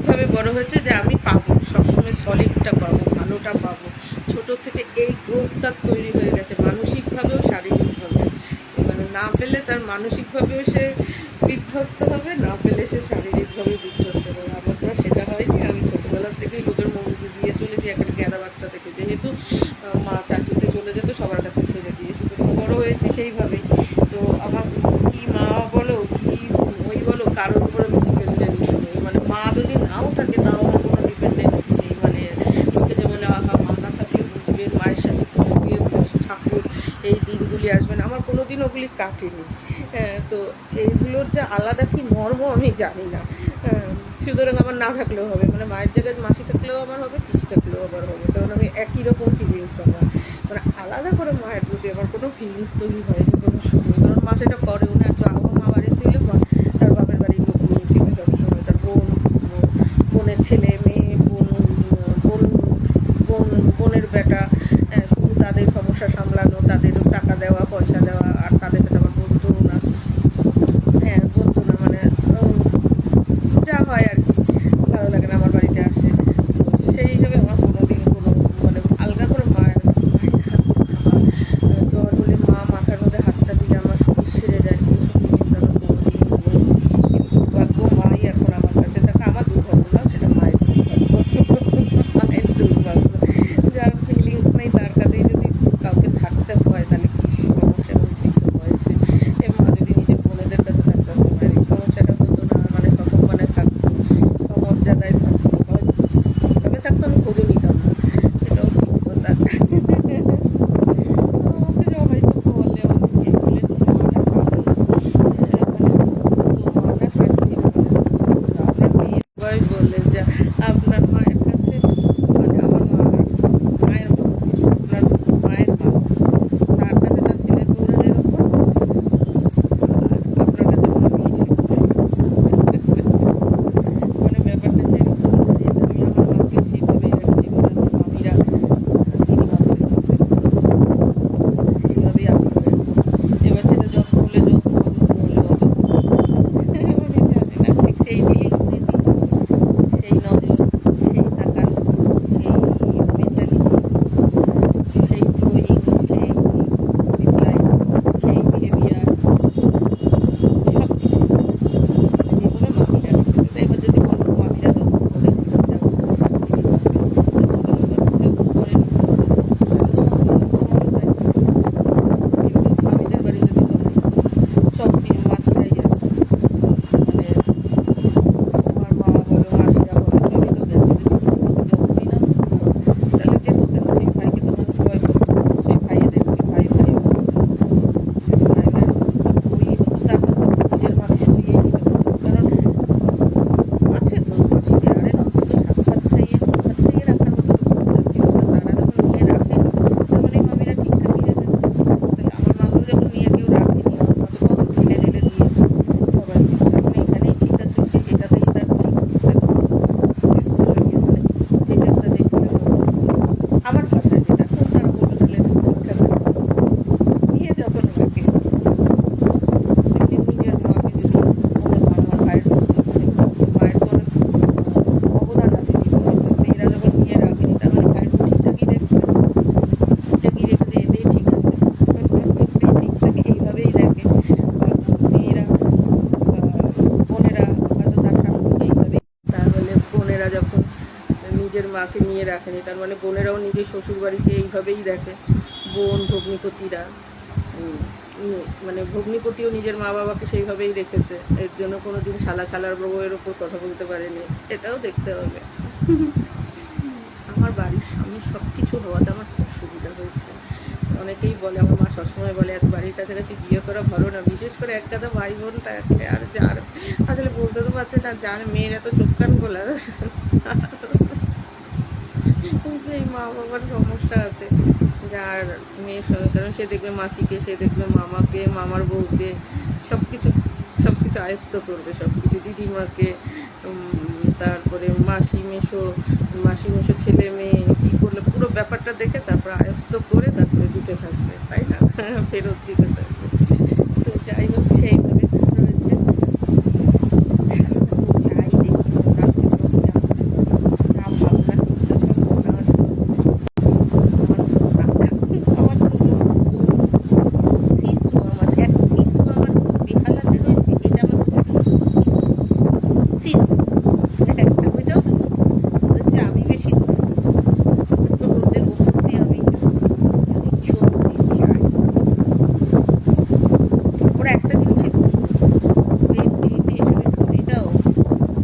এমনভাবে বড় হয়েছে যে আমি পাবো, সবসময় সলিডটা পাবো, ভালোটা পাবো। ছোট থেকে এই গ্রোথটা তৈরি হয়ে গেছে, মানসিকভাবেও শারীরিকভাবে। মানে না পেলে তার মানসিকভাবেও সে বিধ্বস্ত হবে, না পেলে সে শারীরিকভাবে বিধ্বস্ত হবে। আমার তো সেটা হয়নি। আমি ছোটোবেলার থেকেই লোকের মনোযোগ দিয়ে চলেছি, একটা গেঁদা বাচ্চা থেকে। যেহেতু মা চাকরিতে চলে যেত, সবার কাছে ছেড়ে দিয়ে সুতরাং বড় হয়েছি সেইভাবেই। তো আমার কি মা বলো কি ওই বলো, কারোর উপর আমি ডিপেন্ডেন্স নেই। মানে মা যদি নাও থাকে তাও আমার কোনো ডিপেন্ডেন্সি নেই। মানে লোকে যে বলে আহা মা না থাকলে বুঝবেন, মায়ের সাথে একটু শুয়ে ঠাকুর এই দিনগুলি আসবেন, আমার কোনো দিন ওগুলি কাটেনি। তো এইগুলোর যে আলাদা কি মর্ম আমি জানি না। সুতরাং আমার না থাকলেও হবে, মানে মায়ের জায়গায় মাসি থাকলেও আমার হবে, পিসি থাকলেও আবার হবে, কারণ আমি একই রকম ফিলিংস আমার। মানে আলাদা করে মায়ের প্রতি আমার কোনো ফিলিংস তৈরি হয়নি কোনো সময়, কারণ মা সেটা করেও না। তো আমার মা বাড়িতে এলে তার বাপের বাড়ির লোক নিয়েছিল সবসময়, তার বোনের ছেলে মেয়ে, বোনের বেটা, শুধু তাদের সমস্যা সামলানো, তাদের টাকা দেওয়া, পয়সা দেওয়া, আর তাদের সাথে আমার বলতো না। বলতো না মানে যা হয় আর কি, ভালো লাগে না আমার বাড়িতে আসে। সেই হিসেবে আমার কোনোদিন কোনো মানে আলগা করে মায়ের জ্বর হলে মা মাথার মধ্যে হাতটা দিলে আমার শরীর সেরে যায়, এইসব জিনিস আমার কোনোদিন হয়নি। কিন্তু দুর্ভাগ্য মাই এখন আমার কাছে থাকে। আমার দুর্ভাগ্য না, সেটা মায়ের দুর্ভাগ্য। মায়ের দুর্ভাগ্য, যার ফিলিংস নেই তার কাছেই যদি কাউকে থাকতে হয় তাহলে কি সমস্যার উদ্ভিন্ন হয়েছে। মা যদি নিজের বোনেদের কাছে থাকতে আসতে পারে, এই সমস্যাটা হতো না। মানে সসম্মানে থাকতো, সমর্যাদায় থাকতো, তবে থাকতো, আমি খোঁজও নিতাম না, সেটাও ঠিক কথা। আমাকে সবাই তো বলে, অনেকে বলে তুমি মাটা শাশুড়ি না, আপনার মেয়ে সবাই বলে যে আপনার মায়ের কাছে, মানে আমার মায়ের আপনার মায়ের মা তার কাছে তার ছেলে দৌড়ে যেরকম, আপনার কাছে কোনো মেয়ে মানে ব্যাপারটা সেরকম। আমি আমার মাকে সেইভাবেই রাখছি, মানে আমার মামিরা দিদিমা করে দিচ্ছে, সেইভাবেই আমি করে। এবার সেটা যত্ন হলে যত্ন, অযত্ন হলে অযত্ন, মানে জানি না ঠিক সেই ফিলিংসই সেই নজর, সেই তাকানো, সেই মেন্টালিটি, সেই থ্রোয়িং, সেই রিপ্লাই, সেই বিহেভিয়ার, সব কিছু যেভাবে মামিরা রেখেছে। তো এবার যদি বলবো মামিরা যত্ন করে, যত্ন করেন, কিন্তু মামিদের বাড়ি যদি সব দিন মাছটাই আছে, মানে আমার মা বলো মাসিরা বলো সবই তো গেছে, যতই না করতো তাহলে যেত কেন? সেই ভাইকে তো মানুষ ভয় করতো, সেই ভাইয়ে দেখবে ভাই ভাই যদি ভাই ভাই ওই হতো তার কাছ থেকে নিজের মাকে সরিয়ে নিতে পারতো। কারণ আছে তো মাসিদের, আরে অন্তত ভাত খাইয়ে রাখার মতো তো ক্ষমতা ছিল, তারা যখন নিয়ে রাখেনি তার মানে মামিরা ঠিকঠাকই রেখেছে। তাহলে আমার মাকেও যখন নিয়ে কেউ রাখেনি, আমার মা তো কত ঢেলে ঢেলে দিয়েছে সবাইকে, তার মানে এখানেই ঠিক আছে, সে এটাতেই তার ঠিকঠাক মানে যেটা দেখলে সব আমার ভাষায় যেটা, তারা বলবে তাহলে ঠিকঠাক আছে, নিয়ে যখন রাখে। এমনি নিজের মাকে যদি বলে আমার ভাইয়ের হচ্ছে, মায়ের তো অনেক অবদান আছে জীবনে, তো মেয়েরা যখন নিয়ে রাখেনি তার মানে ভাইয়ের তো ঠিকঠাকই দেখছে, ঠিকঠাকই রেখেছে, এটাই ঠিক আছে, এটাই ঠিক থাকে, এইভাবেই দেখে মেয়েরা। বোনেরা হয়তো তার শাশুড়ি এইভাবে, তাহলে বোনেরা যখন নিজের মাকে নিয়ে রাখেনি তার মানে বোনেরাও নিজের শ্বশুরবাড়িকে এইভাবেই দেখে। বোন ভগ্নিপতিরা মানে ভগ্নিপতিও নিজের মা বাবাকে সেইভাবেই রেখেছে, এর জন্য কোনো দিন শালার বউয়ের ওপর কথা বলতে পারেনি, এটাও দেখতে হবে। আমার বাড়ির সামনে সব কিছু হওয়াতে আমার খুব সুবিধা হয়েছে। অনেকেই বলে, আমার মা সবসময় বলে এত বাড়ির কাছাকাছি বিয়ে করা ভালো না, বিশেষ করে এক গাদা ভাই বোন থাকলে। আর যার আসলে বলতে তো পারছে না, যার মেয়ের এত চোখ কান গোলা, সেই মা বাবার সমস্যা আছে, যার মেয়ের সঙ্গে, কারণ সে দেখবে মাসিকে, সে দেখবে মামাকে, মামার বউকে, সব কিছু আয়ত্ত করবে, সব কিছু দিদিমাকে, তারপরে মাসি মেশো ছেলে মেয়ে কী করলে পুরো ব্যাপারটা দেখে তারপর আয়ত্ত করে তারপরে দিতে থাকবে, তাই না? ফেরত দিতে থাকবে। তো যাই হোক সেইভাবে রয়েছে। যাই দেখি রাত্রিবেলা একটা ওইটাও হচ্ছে আমি বেশি তো ওদের ওপর দিয়ে আমি যদি চোখ দিয়ে যাই ওরা একটা জিনিসই প্রেম প্রীতি এসবের এটাও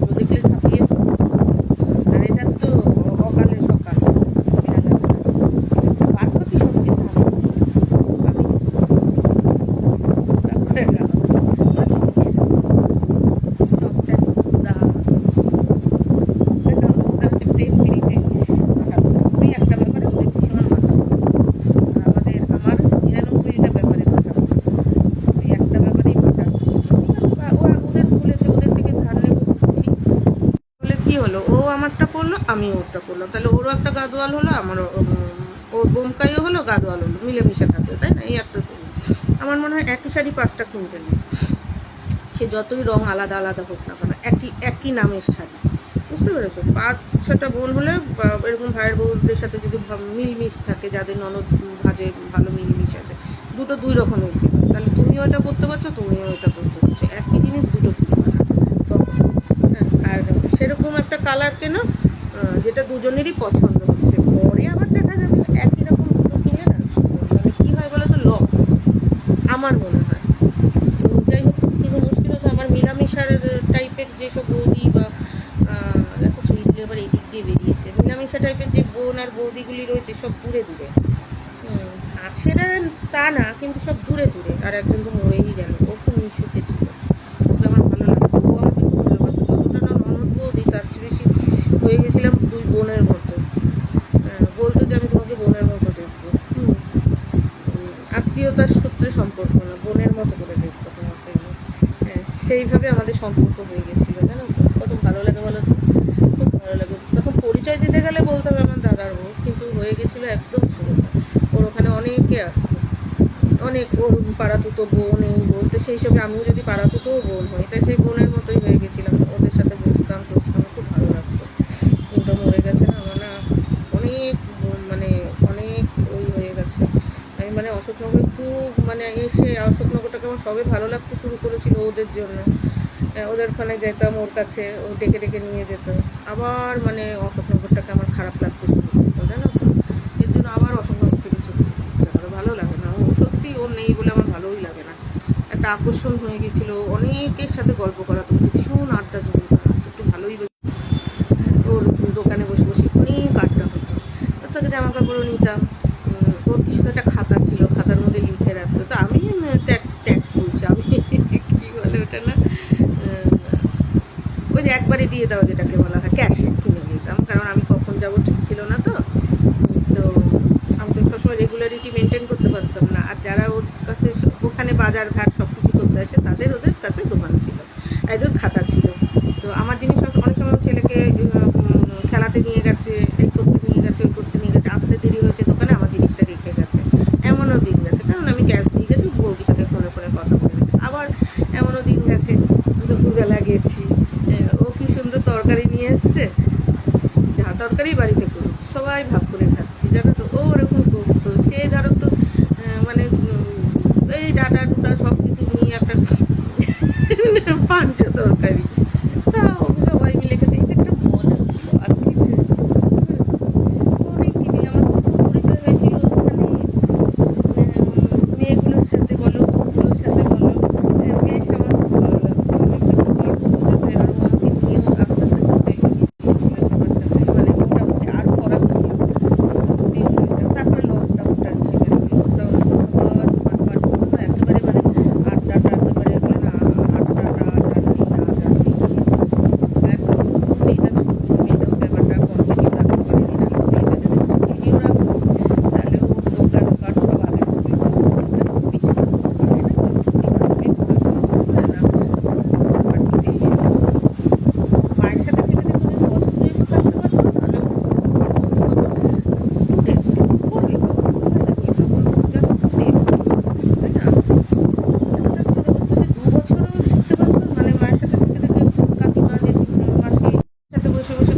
ও দেখলে ঝাঁপিয়ে আর এটা তো অকালে সকাল বাদ বাকি সব কিছু আমি তারপরে প্রেম প্রীতি ওই একটা ব্যাপারে ওদের ভীষণ মাথা আমাদের আমার 99টা ব্যাপারে মাথা ওই একটা ব্যাপারেই মাথা ওরা ওদের বলেছে ওদের থেকে ধার নেব ঠিক বলে কি হলো ও আমারটা করলো আমি ওরটা করলাম তাহলে ওরও একটা গাদোয়াল হলো আমারও ওর বোমকাইও হলো গাদোয়াল হলো মিলেমিশে থাকে তাই না এই একটা শুরু আমার মনে হয় একই শাড়ি 5টা কিনতে নেই সে যতই রং আলাদা আলাদা হোক না কেন একই একই নামের শাড়ি বুঝতে পেরেছো 5-6টা বোন হলে এরকম ভাইয়ের বউদের সাথে যদি মিলমিশ থাকে যাদের ননদ ভাজে ভালো মিলমিশ আছে দুটো 2 রকমের কিনো তাহলে তুমিও ওটা করতে পারছো তুমিও ওটা করতে পারছো একই জিনিস দুটো কিনবে না তখন আর সেরকম একটা কালার কেনো যেটা দুজনেরই পছন্দ হচ্ছে পরে আবার দেখা যাবে একই রকম দুটো কিনে না মানে কী হয় বলো তো লস আমার মনে হয় যাই হোক কিন্তু মুশকিল হচ্ছে আমার মিলামিশার টাইপের যেসব বৌদি বা দেখো চুলগুলো এবার এদিক দিয়ে বেরিয়েছে মিলামিশা টাইপের যে বোন আর বৌদিগুলি রয়েছে সব দূরে দূরে আছে তা না কিন্তু সব দূরে দূরে আর একজন তো মরেই গেল ও খুব মিশুকে ছিল ওকে আমার ভালো লাগে ও আমাকে খুব ভালোবাসে যতটা না ননদ বৌদি তার চেয়ে বেশি হয়ে গেছিলাম 2 বোনের মতো বলতো যে আমি তোমাকে বোনের মতো দেখবো আত্মীয়তার সূত্রে সম্পর্ক না বোনের মতো করে দেখবো তোমাকে সেইভাবে আমাদের সম্পর্ক হয়ে গেছিলো জানো তো কত ভালো লাগে বলো তো খুব ভালো লাগে তখন পরিচয় দিতে গেলে বলতে হবে আমার দাদার বউ কিন্তু হয়ে গেছিলো একদম শুরুটা ওর ওখানে অনেকে আসতো অনেক ওর পাড়াতুতো বোন এই বলতে সেই সবে আমিও যদি পাড়াতুতোও বোন হই তাই সেই বোনের মতোই হয়ে গেছিলাম ওদের সাথে বসতাম টসতাম খুব ভালো লাগতো ওটা মরে গেছে না আমার না অনেক মানে অনেক ওই হয়ে গেছে আমি মানে অশোকনগর খুব মানে এসে অশোকনগরটাকে আমার সবে ভালো লাগতে শুরু করেছিল ওদের জন্য ওদের ওখানে যেতাম ওর কাছে ও ডেকে ডেকে নিয়ে যেত আবার মানে অশোকনগরটাকে আমার খারাপ লাগতে শুরু করতো জানো তো এর জন্য আবার অশোকনগর থেকে চলে যেতে ইচ্ছা করে ভালো লাগে না ও সত্যি ওর নেই বলে আমার ভালোই লাগে না একটা আকর্ষণ হয়ে গেছিলো অনেকের সাথে গল্প করা তো ভীষণ আড্ডা জমতো একটু ভালোই ওর দোকানে বসে বসে অনেক আড্ডা হতো ওর থেকে জামা কাপড়ও নিতাম ওর কি শুধু একটা খাতা ছিল খাতার মধ্যে লিখে রাখতো তো আমি ট্যাক্স বলছি আমি কী বলে ওটা না ওই যে একবারে দিয়ে দাও যেটাকে বলা হয় ক্যাশে কিনে নিতাম কারণ আমি কখন যাবো ঠিক ছিল না তো তো আমি তো সবসময় রেগুলারিটি মেনটেন করতে পারতাম না আর যারা ওর কাছে ওখানে বাজার ঘাট সব কিছু করতে আসে তাদের ওদের কাছে দোকান ছিল এদের খাতা ছিল তো আমার জিনিস অনেক সময় ছেলেকে খেলাতে নিয়ে গেছে এই করতে নিয়ে গেছে ওই করতে নিয়ে গেছে আসতে দেরি হয়েছে দোকানে আমার জিনিসটা রেখে গেছে এমনও দিন গেছে কারণ আমি ক্যাশ দিয়ে গেছি বৌদির সাথে ফোনে ফোনে কথা বলে গেছে আবার এমনও দিন গেছে দুপুরবেলা গেছি ও কি সুন্দর তরকারি নিয়ে এসছে যা তরকারি বাড়িতে করুক সবাই ভাগ করে খাচ্ছি জানো তো ও ওরকম করতো সে ধরো তো মানে এই ডাটা টুটা সব কিছু নিয়ে একটা পাঞ্চা তরকারি তাও সবাই মিলে খেতে এটা একটা মজা ছিল আর কিছু অনেক কিনে আমার কত পরিচয় হয়েছিল ওখানে মেয়েগুলোর সাথে বলো বউগুলোর সাথে বলো বেশ আমার খুব ভালো লাগতো আমি গল্প গুজবে আরও আমাকে নিয়েও আস্তে আস্তে পরিচয় দিয়েছিল সবার সাথে মানে মোটামুটি আরও করার ছিল তারপরে লকডাউনটা ছিল লকডাউনে তো সবার একেবারে মানে আড্ডাটা একেবারে না আড্ডাটা জানি না জানি একদম মেয়েটা মেয়েটাও ব্যাপারটা কন্টিনিউ রাখতে পারেনি না মেয়েটা যদি কন্টিনিউ রাখতো তাহলে ওর দোকান পাট সব আগে পিছিয়ে মায়ের সাথে থেকে থেকে যদি বছর দুয়েক থাকতে পারতো তাহলে স্টুডেন্ট করবে তখন তো জাস্ট স্টুডেন্ট তাই না একটা স্টুডেন্ট যদি 2 বছরও শিখতে পারতো মানে মায়ের সাথে থেকে থেকে কাকিমা যে মাসির সাথে বসে বসে